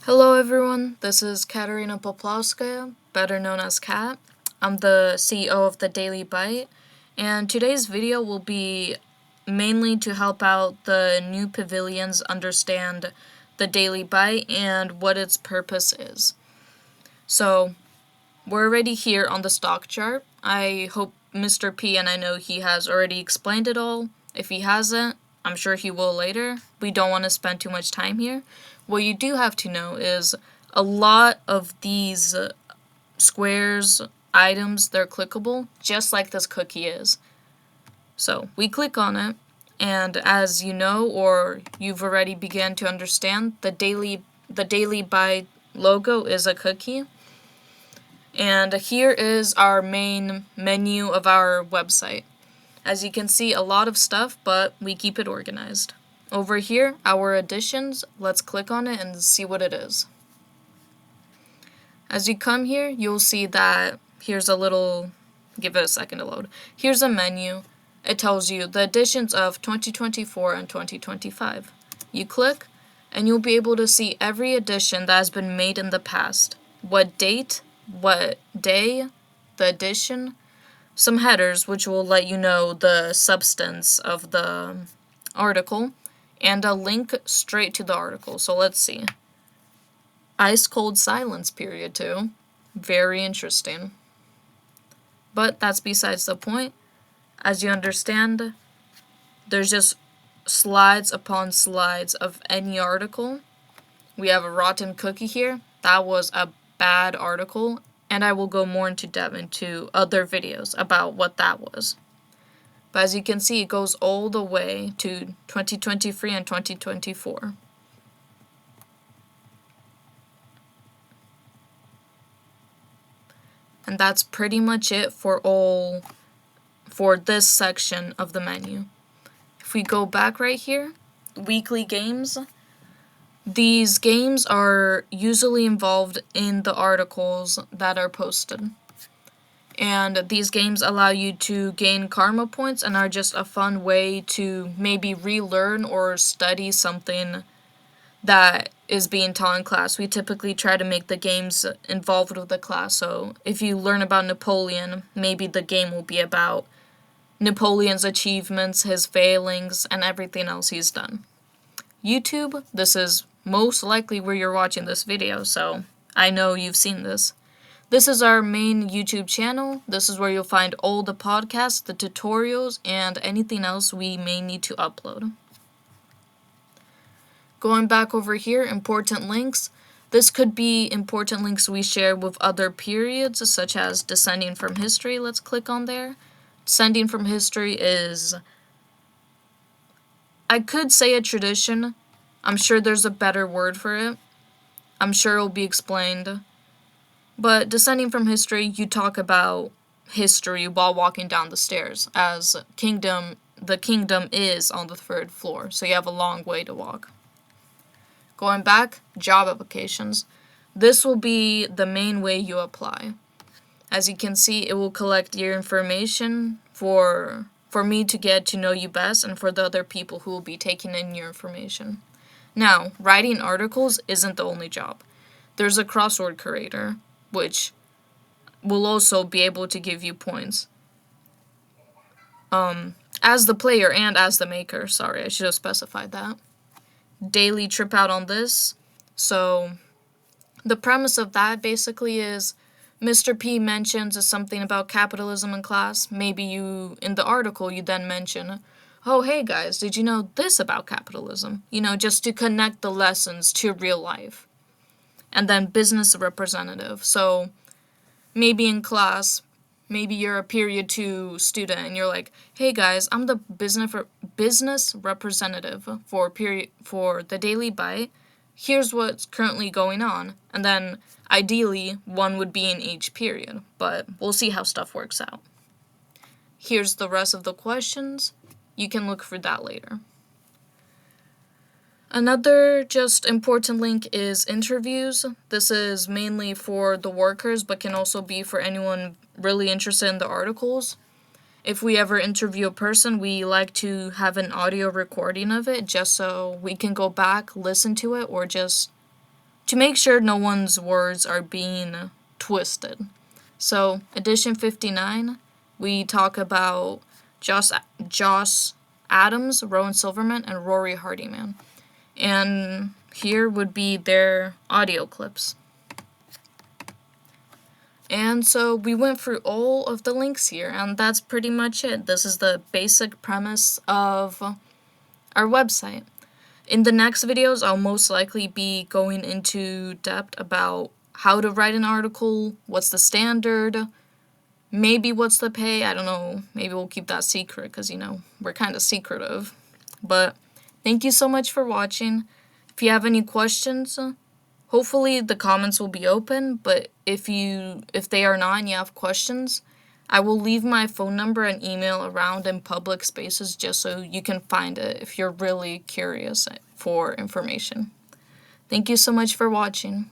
Hello everyone, this is Katerina Poplawskaya, better known as Kat. I'm the CEO of the Daily Bite, and today's video will be mainly to help out the new pavilions understand the Daily Bite and what its purpose is. So, we're already here on the stock chart. I hope Mr. P, and I know he has already explained it all. If he hasn't, I'm sure he will later. We don't want to spend too much time here. What you do have to know is a lot of these squares, items, they're clickable, just like this cookie is. So we click on it, and as you know, or you've already begun to understand, the Daily Bite logo is a cookie. And here is our main menu of our website. As you can see, a lot of stuff, but we keep it organized. Over here, our additions, let's click on it and see what it is. As you come here, you'll see that here's a little, give it a second to load. Here's a menu. It tells you the editions of 2024 and 2025. You click, and you'll be able to see every edition that has been made in the past. What date, what day, the edition, some headers which will let you know the substance of the article, and a link straight to the article. So let's see. Ice cold silence period 2. Very interesting. But that's besides the point. As you understand, there's just slides upon slides of any article. We have a rotten cookie here. That was a bad article, and I will go more into depth into other videos about what that was. But as you can see, it goes all the way to 2023 and 2024. And that's pretty much it for this section of the menu. If we go back right here, weekly games. These games are usually involved in the articles that are posted. And these games allow you to gain karma points and are just a fun way to maybe relearn or study something that is being taught in class. We typically try to make the games involved with the class. So if you learn about Napoleon, maybe the game will be about Napoleon's achievements, his failings, and everything else he's done. YouTube, this is most likely where you're watching this video, so I know you've seen this. This is our main YouTube channel. This is where you'll find all the podcasts, the tutorials, and anything else we may need to upload. Going back over here, important links. This could be important links we share with other periods, such as Descending from History. Let's click on there. Descending from History is, I could say, a tradition. I'm sure there's a better word for it. I'm sure it'll be explained. But Descending from History, you talk about history while walking down the stairs, as the kingdom is on the 3rd floor, so you have a long way to walk. Going back, job applications. This will be the main way you apply. As you can see, it will collect your information for me to get to know you best and for the other people who will be taking in your information. Now, writing articles isn't the only job. There's a crossword creator, which will also be able to give you points. As the player and as the maker. Sorry, I should have specified that. Daily trip out on this. So the premise of that basically is Mr. P mentions something about capitalism in class. Maybe you, in the article, you then mention, oh, hey guys, did you know this about capitalism? Just to connect the lessons to real life. And then business representative. So maybe in class, maybe you're a period 2 student and you're like, hey guys, I'm the business representative for the Daily Bite. Here's what's currently going on. And then ideally, one would be in each period, but we'll see how stuff works out. Here's the rest of the questions. You can look for that later. Another just important link is interviews. This is mainly for the workers, but can also be for anyone really interested in the articles. If we ever interview a person, we like to have an audio recording of it just so we can go back, listen to it, or just to make sure no one's words are being twisted. So, edition 59, we talk about Joss Adams, Rowan Silverman, and Rory Hardyman. And here would be their audio clips. And so we went through all of the links here, and that's pretty much it. This is the basic premise of our website. In the next videos, I'll most likely be going into depth about how to write an article, what's the standard, maybe what's the pay, I don't know, maybe we'll keep that secret because, we're kind of secretive. But thank you so much for watching. If you have any questions, hopefully the comments will be open, but if they are not and you have questions, I will leave my phone number and email around in public spaces just so you can find it if you're really curious for information. Thank you so much for watching.